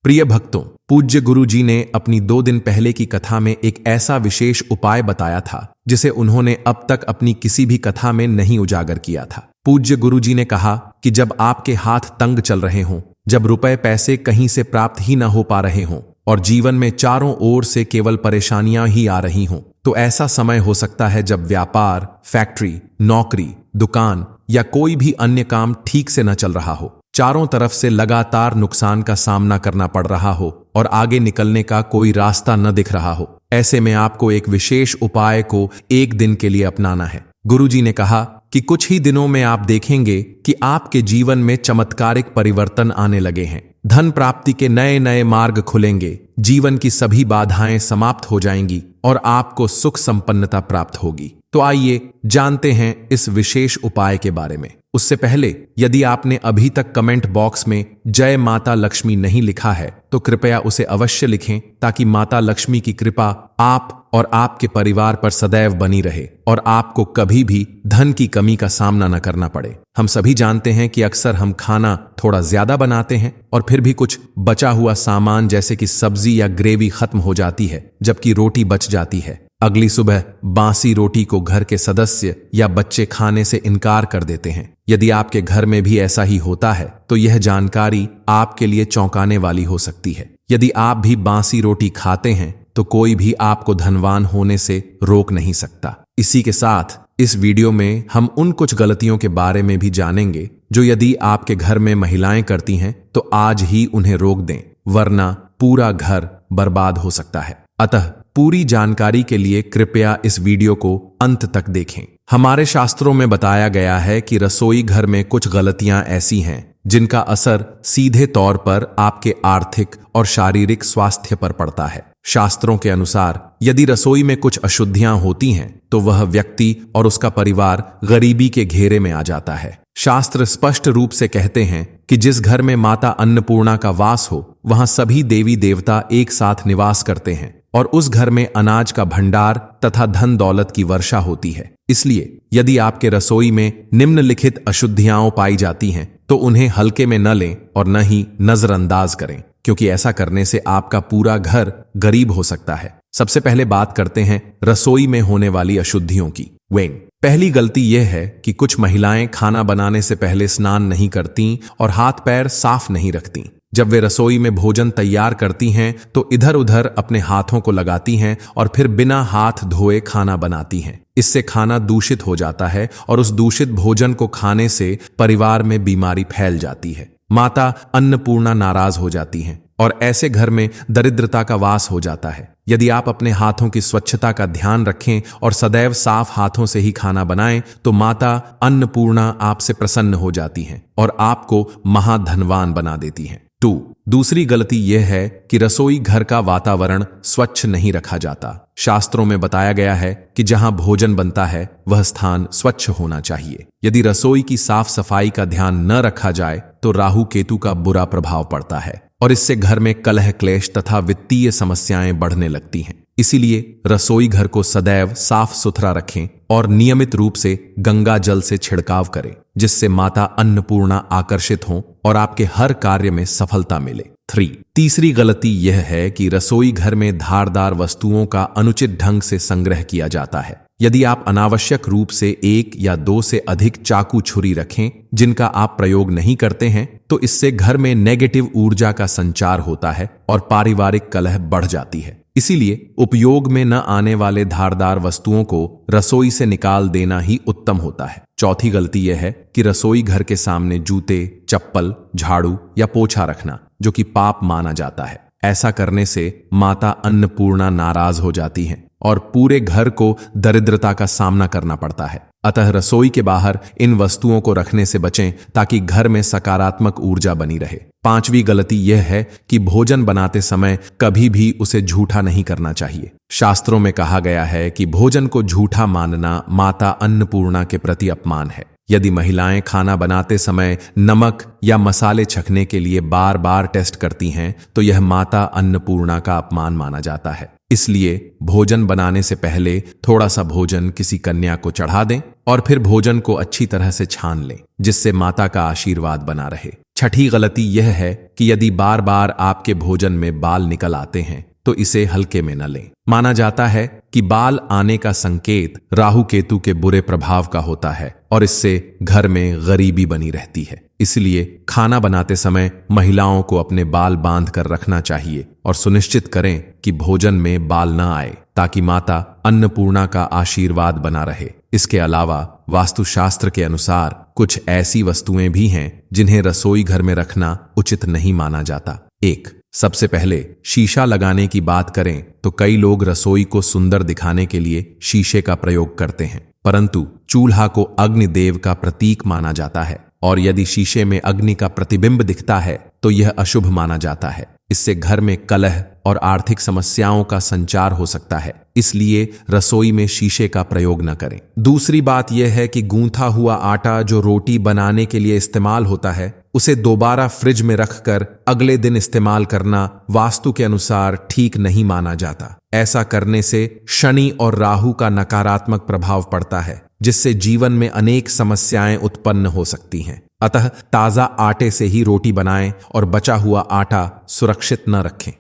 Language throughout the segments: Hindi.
प्रिय भक्तों, पूज्य गुरु जी ने अपनी 2 दिन पहले की कथा में एक ऐसा विशेष उपाय बताया था जिसे उन्होंने अब तक अपनी किसी भी कथा में नहीं उजागर किया था। पूज्य गुरु जी ने कहा कि जब आपके हाथ तंग चल रहे हों, जब रुपए पैसे कहीं से प्राप्त ही न हो पा रहे हों और जीवन में चारों ओर से केवल परेशानियां ही आ रही हों, तो ऐसा समय हो सकता है जब व्यापार, फैक्ट्री, नौकरी, दुकान या कोई भी अन्य काम ठीक से न चल रहा हो, चारों तरफ से लगातार नुकसान का सामना करना पड़ रहा हो और आगे निकलने का कोई रास्ता न दिख रहा हो। ऐसे में आपको एक विशेष उपाय को 1 दिन के लिए अपनाना है। गुरुजी ने कहा कि कुछ ही दिनों में आप देखेंगे कि आपके जीवन में चमत्कारिक परिवर्तन आने लगे हैं। धन प्राप्ति के नए नए मार्ग खुलेंगे, जीवन की सभी बाधाएं समाप्त हो जाएंगी और आपको सुख संपन्नता प्राप्त होगी। तो आइए जानते हैं इस विशेष उपाय के बारे में। उससे पहले यदि आपने अभी तक कमेंट बॉक्स में जय माता लक्ष्मी नहीं लिखा है तो कृपया उसे अवश्य लिखें, ताकि माता लक्ष्मी की कृपा आप और आपके परिवार पर सदैव बनी रहे और आपको कभी भी धन की कमी का सामना न करना पड़े। हम सभी जानते हैं कि अक्सर हम खाना थोड़ा ज्यादा बनाते हैं और फिर भी कुछ बचा हुआ सामान जैसे कि सब्जी या ग्रेवी खत्म हो जाती है, जबकि रोटी बच जाती है। अगली सुबह बासी रोटी को घर के सदस्य या बच्चे खाने से इनकार कर देते हैं। यदि आपके घर में भी ऐसा ही होता है तो यह जानकारी आपके लिए चौंकाने वाली हो सकती है। यदि आप भी बासी रोटी खाते हैं तो कोई भी आपको धनवान होने से रोक नहीं सकता। इसी के साथ इस वीडियो में हम उन कुछ गलतियों के बारे में भी जानेंगे जो यदि आपके घर में महिलाएं करती हैं तो आज ही उन्हें रोक दें, वरना पूरा घर बर्बाद हो सकता है। अतः पूरी जानकारी के लिए कृपया इस वीडियो को अंत तक देखें। हमारे शास्त्रों में बताया गया है कि रसोई घर में कुछ गलतियां ऐसी हैं जिनका असर सीधे तौर पर आपके आर्थिक और शारीरिक स्वास्थ्य पर पड़ता है। शास्त्रों के अनुसार यदि रसोई में कुछ अशुद्धियां होती हैं तो वह व्यक्ति और उसका परिवार गरीबी के घेरे में आ जाता है। शास्त्र स्पष्ट रूप से कहते हैं कि जिस घर में माता अन्नपूर्णा का वास हो वहां सभी देवी देवता एक साथ निवास करते हैं और उस घर में अनाज का भंडार तथा धन दौलत की वर्षा होती है। इसलिए यदि आपके रसोई में निम्नलिखित अशुद्धियां पाई जाती हैं तो उन्हें हल्के में न लें और न ही नजरअंदाज करें, क्योंकि ऐसा करने से आपका पूरा घर गरीब हो सकता है। सबसे पहले बात करते हैं रसोई में होने वाली अशुद्धियों की। पहली गलती यह है कि कुछ महिलाएं खाना बनाने से पहले स्नान नहीं करती और हाथ पैर साफ नहीं रखती। जब वे रसोई में भोजन तैयार करती हैं तो इधर उधर अपने हाथों को लगाती हैं और फिर बिना हाथ धोए खाना बनाती हैं। इससे खाना दूषित हो जाता है और उस दूषित भोजन को खाने से परिवार में बीमारी फैल जाती है। माता अन्नपूर्णा नाराज हो जाती हैं और ऐसे घर में दरिद्रता का वास हो जाता है। यदि आप अपने हाथों की स्वच्छता का ध्यान रखें और सदैव साफ हाथों से ही खाना बनाएं तो माता अन्नपूर्णा आपसे प्रसन्न हो जाती हैं और आपको महाधनवान बना देती हैं। दूसरी गलती यह है कि रसोई घर का वातावरण स्वच्छ नहीं रखा जाता। शास्त्रों में बताया गया है कि जहां भोजन बनता है वह स्थान स्वच्छ होना चाहिए। यदि रसोई की साफ सफाई का ध्यान न रखा जाए तो राहु केतु का बुरा प्रभाव पड़ता है और इससे घर में कलह क्लेश तथा वित्तीय समस्याएं बढ़ने लगती हैं। इसीलिए रसोई घर को सदैव साफ सुथरा रखें और नियमित रूप से गंगा जल से छिड़काव करें, जिससे माता अन्नपूर्णा आकर्षित हों और आपके हर कार्य में सफलता मिले। तीसरी गलती यह है कि रसोई घर में धारदार वस्तुओं का अनुचित ढंग से संग्रह किया जाता है। यदि आप अनावश्यक रूप से 1 या 2 से अधिक चाकू छुरी रखें जिनका आप प्रयोग नहीं करते हैं तो इससे घर में नेगेटिव ऊर्जा का संचार होता है और पारिवारिक कलह बढ़ जाती है। इसीलिए उपयोग में न आने वाले धारदार वस्तुओं को रसोई से निकाल देना ही उत्तम होता है। चौथी गलती यह है कि रसोई घर के सामने जूते, चप्पल, झाड़ू या पोछा रखना, जो कि पाप माना जाता है। ऐसा करने से माता अन्नपूर्णा नाराज हो जाती हैं और पूरे घर को दरिद्रता का सामना करना पड़ता है। अतः रसोई के बाहर इन वस्तुओं को रखने से बचें ताकि घर में सकारात्मक ऊर्जा बनी रहे। पांचवी गलती यह है कि भोजन बनाते समय कभी भी उसे झूठा नहीं करना चाहिए। शास्त्रों में कहा गया है कि भोजन को झूठा मानना माता अन्नपूर्णा के प्रति अपमान है। यदि महिलाएं खाना बनाते समय नमक या मसाले चखने के लिए बार बार टेस्ट करती हैं तो यह माता अन्नपूर्णा का अपमान माना जाता है। इसलिए भोजन बनाने से पहले थोड़ा सा भोजन किसी कन्या को चढ़ा दें और फिर भोजन को अच्छी तरह से छान लें, जिससे माता का आशीर्वाद बना रहे। छठी गलती यह है कि यदि बार बार आपके भोजन में बाल निकल आते हैं तो इसे हल्के में न लें। माना जाता है कि बाल आने का संकेत राहु केतु के बुरे प्रभाव का होता है और इससे घर में गरीबी बनी रहती है। इसलिए खाना बनाते समय महिलाओं को अपने बाल बांध कर रखना चाहिए और सुनिश्चित करें कि भोजन में बाल न आए, ताकि माता अन्नपूर्णा का आशीर्वाद बना रहे। इसके अलावा वास्तुशास्त्र के अनुसार कुछ ऐसी वस्तुएं भी हैं जिन्हें रसोई घर में रखना उचित नहीं माना जाता। सबसे पहले शीशा लगाने की बात करें तो कई लोग रसोई को सुंदर दिखाने के लिए शीशे का प्रयोग करते हैं, परंतु चूल्हा को अग्निदेव का प्रतीक माना जाता है और यदि शीशे में अग्नि का प्रतिबिंब दिखता है तो यह अशुभ माना जाता है। इससे घर में कलह और आर्थिक समस्याओं का संचार हो सकता है, इसलिए रसोई में शीशे का प्रयोग न करें। दूसरी बात यह है कि गूंथा हुआ आटा जो रोटी बनाने के लिए इस्तेमाल होता है उसे दोबारा फ्रिज में रखकर अगले दिन इस्तेमाल करना वास्तु के अनुसार ठीक नहीं माना जाता। ऐसा करने से शनि और राहु का नकारात्मक प्रभाव पड़ता है, जिससे जीवन में अनेक समस्याएं उत्पन्न हो सकती हैं। अतः ताजा आटे से ही रोटी बनाएं और बचा हुआ आटा सुरक्षित न रखें।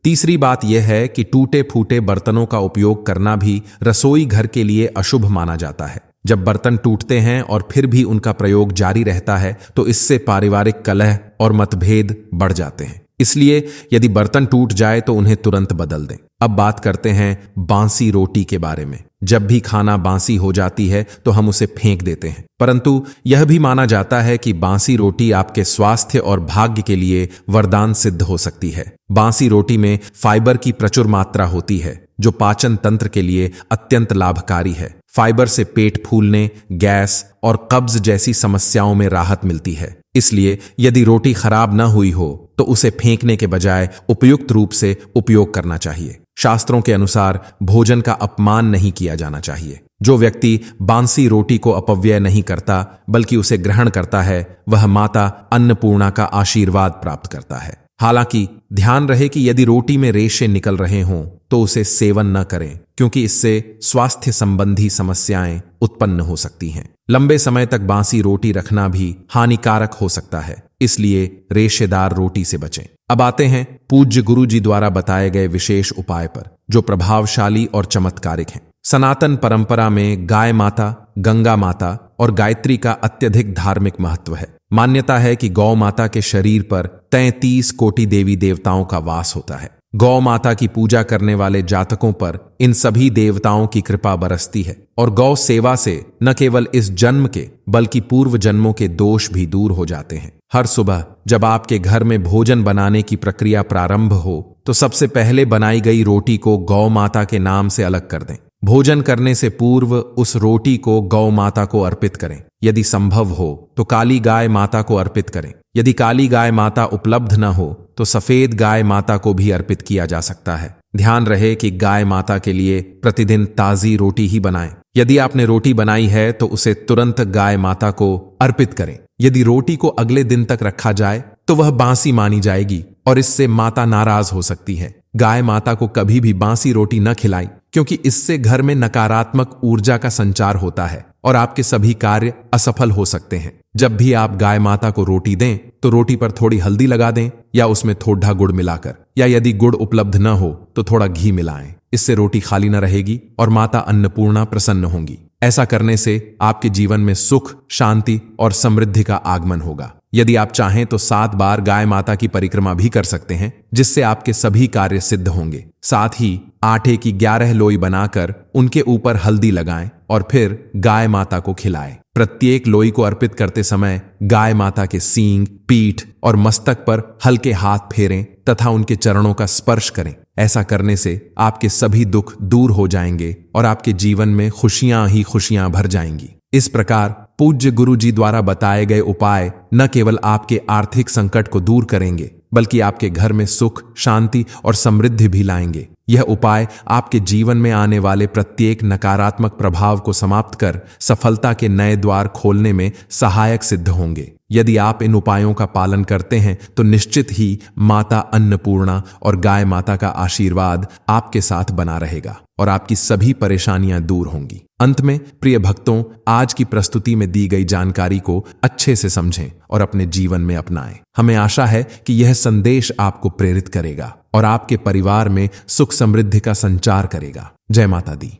तीसरी बात यह है कि टूटे फूटे बर्तनों का उपयोग करना भी रसोई घर के लिए अशुभ माना जाता है। जब बर्तन टूटते हैं और फिर भी उनका प्रयोग जारी रहता है तो इससे पारिवारिक कलह और मतभेद बढ़ जाते हैं। इसलिए यदि बर्तन टूट जाए तो उन्हें तुरंत बदल दें। अब बात करते हैं बासी रोटी के बारे में। जब भी खाना बासी हो जाती है तो हम उसे फेंक देते हैं, परंतु यह भी माना जाता है कि बासी रोटी आपके स्वास्थ्य और भाग्य के लिए वरदान सिद्ध हो सकती है। बासी रोटी में फाइबर की प्रचुर मात्रा होती है जो पाचन तंत्र के लिए अत्यंत लाभकारी है। फाइबर से पेट फूलने, गैस और कब्ज जैसी समस्याओं में राहत मिलती है। इसलिए यदि रोटी खराब न हुई हो तो उसे फेंकने के बजाय उपयुक्त रूप से उपयोग करना चाहिए। शास्त्रों के अनुसार भोजन का अपमान नहीं किया जाना चाहिए। जो व्यक्ति बासी रोटी को अपव्यय नहीं करता बल्कि उसे ग्रहण करता है, वह माता अन्नपूर्णा का आशीर्वाद प्राप्त करता है। हालांकि ध्यान रहे कि यदि रोटी में रेशे निकल रहे हों तो उसे सेवन न करें, क्योंकि इससे स्वास्थ्य संबंधी समस्याएं उत्पन्न हो सकती हैं। लंबे समय तक बासी रोटी रखना भी हानिकारक हो सकता है, इसलिए रेशेदार रोटी से बचें। अब आते हैं पूज्य गुरु जी द्वारा बताए गए विशेष उपाय पर, जो प्रभावशाली और चमत्कारिक हैं। सनातन परंपरा में गाय माता, गंगा माता और गायत्री का अत्यधिक धार्मिक महत्व है। मान्यता है कि गौ माता के शरीर पर 33 कोटि देवी देवताओं का वास होता है। गौ माता की पूजा करने वाले जातकों पर इन सभी देवताओं की कृपा बरसती है और गौ सेवा से न केवल इस जन्म के बल्कि पूर्व जन्मों के दोष भी दूर हो जाते हैं। हर सुबह जब आपके घर में भोजन बनाने की प्रक्रिया प्रारंभ हो तो सबसे पहले बनाई गई रोटी को गौ माता के नाम से अलग कर दें। भोजन करने से पूर्व उस रोटी को गौ माता को अर्पित करें। यदि संभव हो तो काली गाय माता को अर्पित करें। यदि काली गाय माता उपलब्ध न हो तो सफेद गाय माता को भी अर्पित किया जा सकता है। ध्यान रहे कि गाय माता के लिए प्रतिदिन ताजी रोटी ही बनाएं। यदि आपने रोटी बनाई है तो उसे तुरंत गाय माता को अर्पित करें। यदि रोटी को अगले दिन तक रखा जाए तो वह बासी मानी जाएगी और इससे माता नाराज हो सकती है। गाय माता को कभी भी बासी रोटी न खिलाएं, क्योंकि इससे घर में नकारात्मक ऊर्जा का संचार होता है और आपके सभी कार्य असफल हो सकते हैं। जब भी आप गाय माता को रोटी दें तो रोटी पर थोड़ी हल्दी लगा दें या उसमें थोड़ा गुड़ मिलाकर, या यदि गुड़ उपलब्ध न हो तो थोड़ा घी मिलाएं। इससे रोटी खाली न रहेगी और माता अन्नपूर्णा प्रसन्न होंगी। ऐसा करने से आपके जीवन में सुख, शांति और समृद्धि का आगमन होगा। यदि आप चाहें तो 7 बार गाय माता की परिक्रमा भी कर सकते हैं, जिससे आपके सभी कार्य सिद्ध होंगे। साथ ही आटे की 11 लोई बनाकर उनके ऊपर हल्दी लगाएं और फिर गाय माता को खिलाएं। प्रत्येक लोई को अर्पित करते समय गाय माता के सींग, पीठ और मस्तक पर हल्के हाथ फेरें तथा उनके चरणों का स्पर्श करें। ऐसा करने से आपके सभी दुख दूर हो जाएंगे और आपके जीवन में खुशियां ही खुशियां भर जाएंगी। इस प्रकार पूज्य गुरु जी द्वारा बताए गए उपाय न केवल आपके आर्थिक संकट को दूर करेंगे बल्कि आपके घर में सुख, शांति और समृद्धि भी लाएंगे। यह उपाय आपके जीवन में आने वाले प्रत्येक नकारात्मक प्रभाव को समाप्त कर सफलता के नए द्वार खोलने में सहायक सिद्ध होंगे। यदि आप इन उपायों का पालन करते हैं तो निश्चित ही माता अन्नपूर्णा और गाय माता का आशीर्वाद आपके साथ बना रहेगा और आपकी सभी परेशानियां दूर होंगी। अंत में प्रिय भक्तों, आज की प्रस्तुति में दी गई जानकारी को अच्छे से समझें और अपने जीवन में अपनाएं। हमें आशा है कि यह संदेश आपको प्रेरित करेगा और आपके परिवार में सुख समृद्धि का संचार करेगा। जय माता दी।